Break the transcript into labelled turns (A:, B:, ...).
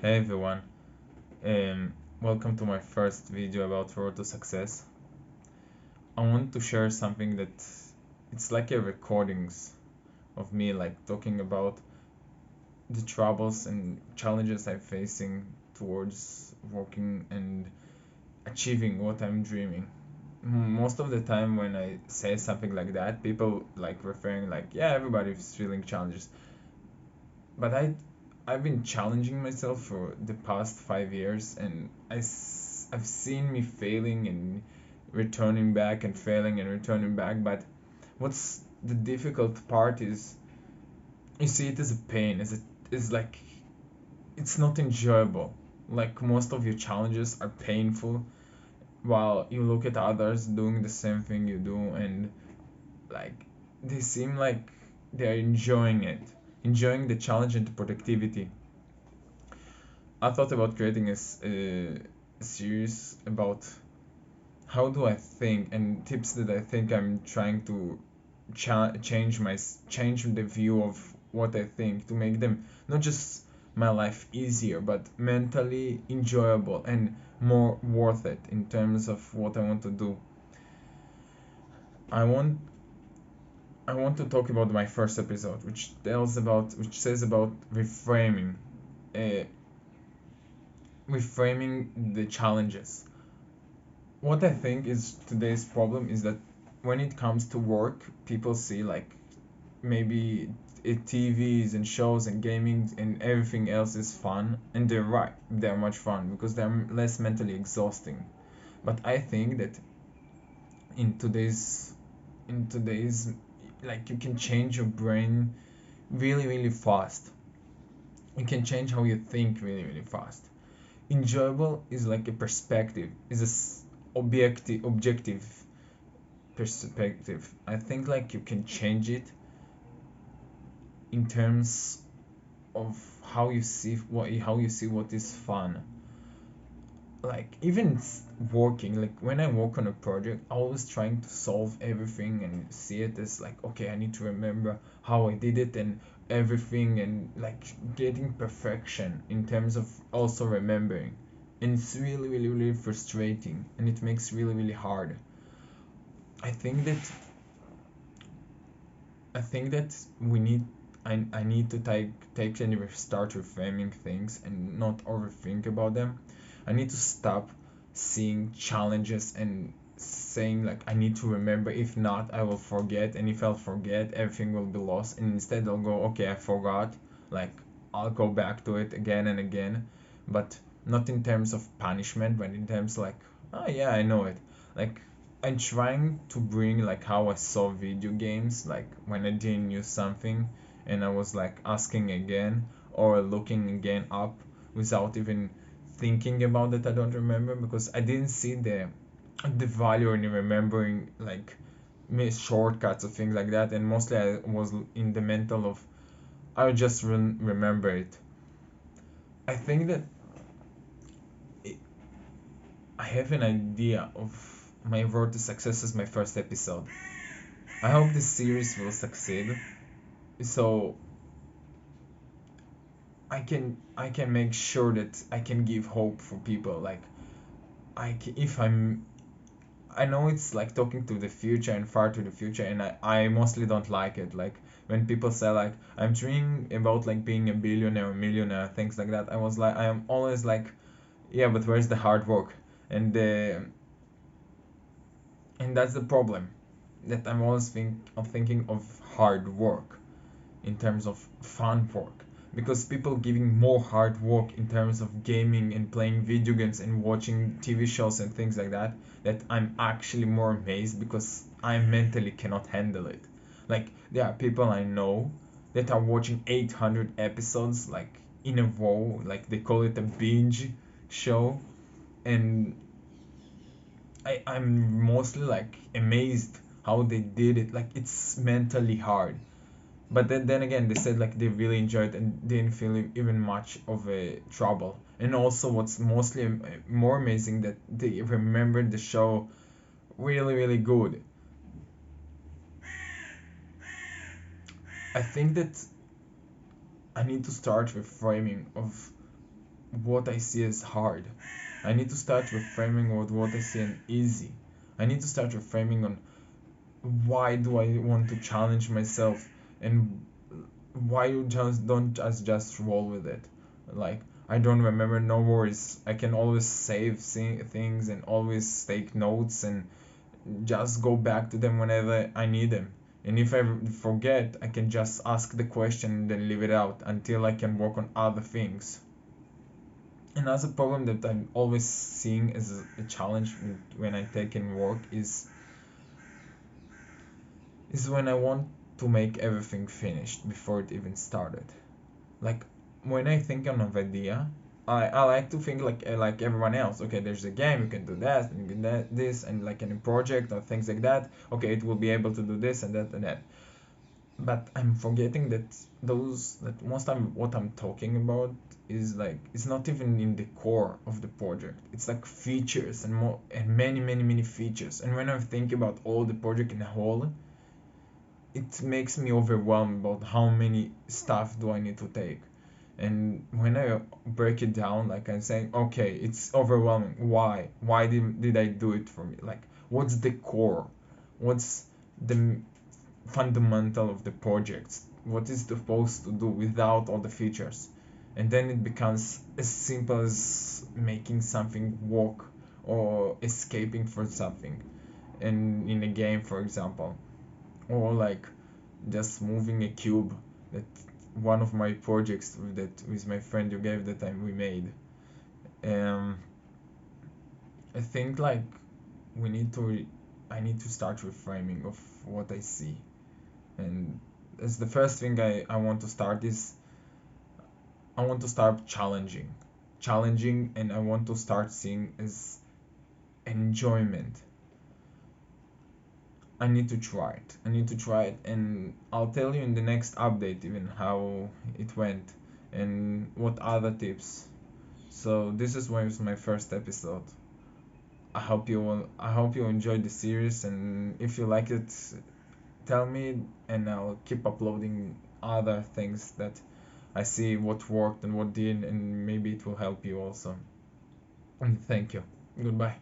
A: Hey everyone, welcome to my first video about road to success. I want to share something that it's like a recordings of me like talking about the troubles and challenges I'm facing towards working and achieving what I'm dreaming. Most of the time when I say something like that, people like referring like, yeah, everybody's feeling challenges. But I've been challenging myself for the past 5 years, and I've seen me failing and returning back and failing and returning back. But what's the difficult part is you see it as a pain, as it is like it's not enjoyable. Like most of your challenges are painful, while you look at others doing the same thing you do, and like they seem like they're enjoying it, enjoying the challenge and the productivity. I thought about creating a series about how do I think and tips that I think I'm trying to change the view of what I think to make them not just my life easier but mentally enjoyable and more worth it in terms of what I want to do. I want I want to talk about my first episode, which says about uh, reframing the challenges. What I think is today's problem is that when it comes to work, people see like maybe TVs and shows and gaming and everything else is fun, and they're right, they're much fun because they're less mentally exhausting. But I think that in today's like you can change your brain really fast. You can change how you think really fast. Enjoyable is like a perspective, is objective perspective. I think like you can change it in terms of how you see what is fun. Like even working, like when I work on a project, always trying to solve everything and see it as like, okay, I need to remember how I did it and everything, and like getting perfection in terms of also remembering. And it's really frustrating, and it makes really hard. I think that I think that we need I need to take and start reframing things and not overthink about them. I need to stop seeing challenges and saying like I need to remember, if not I will forget, and if I'll forget everything will be lost, and instead I'll go, okay, I forgot, like I'll go back to it again and again, but not in terms of punishment, but in terms like, oh yeah, I know it. Like I'm trying to bring like how I saw video games, like when I didn't use something and I was like asking again or looking again up without even thinking about it. I don't remember because I didn't see the value in remembering like shortcuts or things like that, and mostly I was in the mental of I would just remember it. I think that it, I have an idea of my road to success as my first episode. I hope this series will succeed, so I can make sure that I can give hope for people. Like if I know it's like talking to the future and far to the future, and I mostly don't like it. Like when people say like I'm dreaming about like being a billionaire or millionaire, things like that. I am always like, yeah, but where's the hard work? And and that's the problem, that I'm always thinking of hard work in terms of fun work, because people giving more hard work in terms of gaming and playing video games and watching TV shows and things like that, that I'm actually more amazed because I mentally cannot handle it. Like there are people I know that are watching 800 episodes like in a row, like they call it a binge show, and I'm mostly like amazed how they did it. Like it's mentally hard, but then again they said like they really enjoyed and didn't feel even much of a trouble. And also what's mostly more amazing, that they remembered the show really good. I think that I need to start with framing of what I see as hard. I need to start reframing what I see as easy. I need to start reframing on why do I want to challenge myself, and why you just roll with it. Like, I don't remember, no worries. I can always save things and always take notes and just go back to them whenever I need them. And if I forget, I can just ask the question and then leave it out until I can work on other things. Another problem that I'm always seeing as a challenge when I take in work is when I want to make everything finished before it even started. Like, when I think on an idea, I like to think like everyone else. Okay, there's a game, you can do that, and you can that this, and like in a project or things like that. Okay, it will be able to do this and that and that. But I'm forgetting that most time what I'm talking about is like it's not even in the core of the project. It's like features and more and many features. And when I think about all the project in a whole, it makes me overwhelmed about how many stuff do I need to take. And when I break it down, like I'm saying, okay, it's overwhelming. Why did I do it for me? Like, what's the core? What's the fundamental of the project? What is supposed to do without all the features? And then it becomes as simple as making something work or escaping from something. And in a game, for example, or like just moving a cube, that one of my projects with my friend you gave that time we made. um I think like we need to I need to start reframing of what I see. And as the first thing I want to start is I want to start challenging, and I want to start seeing as enjoyment. I need to try it. I need to try it, and I'll tell you in the next update even how it went and what other tips. So this was my first episode. I hope you enjoyed the series, and if you like it, tell me, and I'll keep uploading other things that I see what worked and what didn't, and maybe it will help you also. And thank you. Goodbye.